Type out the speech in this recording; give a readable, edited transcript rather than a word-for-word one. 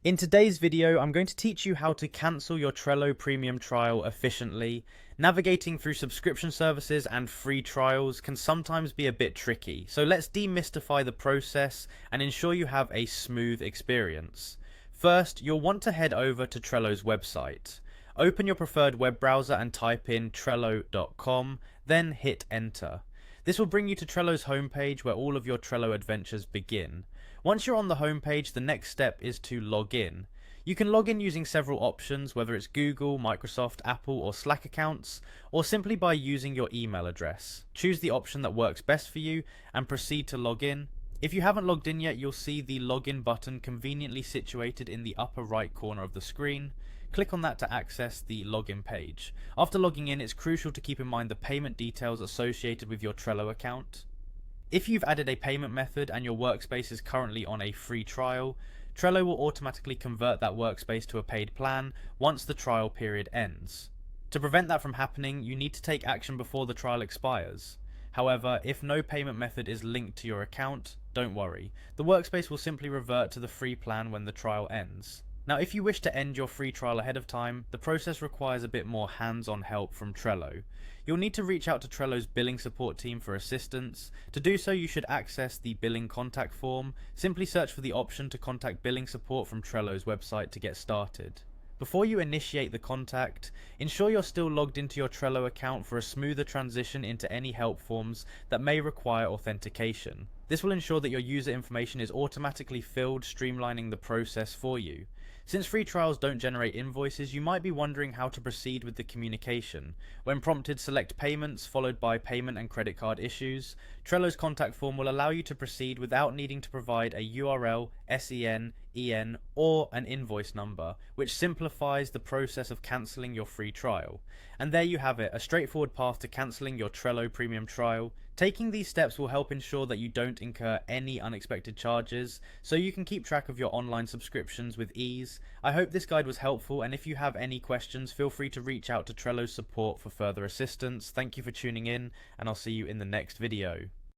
In today's video, I'm going to teach you how to cancel your Trello premium trial efficiently. Navigating through subscription services and free trials can sometimes be a bit tricky, so let's demystify the process and ensure you have a smooth experience. First, you'll want to head over to Trello's website. Open your preferred web browser and type in trello.com, then hit enter. This will bring you to Trello's homepage where all of your Trello adventures begin. Once you're on the homepage, the next step is to log in. You can log in using several options, whether it's Google, Microsoft, Apple, or Slack accounts, or simply by using your email address. Choose the option that works best for you and proceed to log in. If you haven't logged in yet, you'll see the login button conveniently situated in the upper right corner of the screen. Click on that to access the login page. After logging in, it's crucial to keep in mind the payment details associated with your Trello account. If you've added a payment method and your workspace is currently on a free trial, Trello will automatically convert that workspace to a paid plan once the trial period ends. To prevent that from happening, you need to take action before the trial expires. However, if no payment method is linked to your account, don't worry. The workspace will simply revert to the free plan when the trial ends. Now, if you wish to end your free trial ahead of time, the process requires a bit more hands-on help from Trello. You'll need to reach out to Trello's billing support team for assistance. To do so, you should access the billing contact form. Simply search for the option to contact billing support from Trello's website to get started. Before you initiate the contact, ensure you're still logged into your Trello account for a smoother transition into any help forms that may require authentication. This will ensure that your user information is automatically filled, streamlining the process for you. Since free trials don't generate invoices, you might be wondering how to proceed with the communication. When prompted, select payments followed by payment and credit card issues. Trello's contact form will allow you to proceed without needing to provide a URL, SEN, EN, or an invoice number, which simplifies the process of cancelling your free trial. And there you have it, a straightforward path to cancelling your Trello premium trial. Taking these steps will help ensure that you don't incur any unexpected charges, so you can keep track of your online subscriptions with ease. I hope this guide was helpful, and if you have any questions, feel free to reach out to Trello's support for further assistance. Thank you for tuning in, and I'll see you in the next video.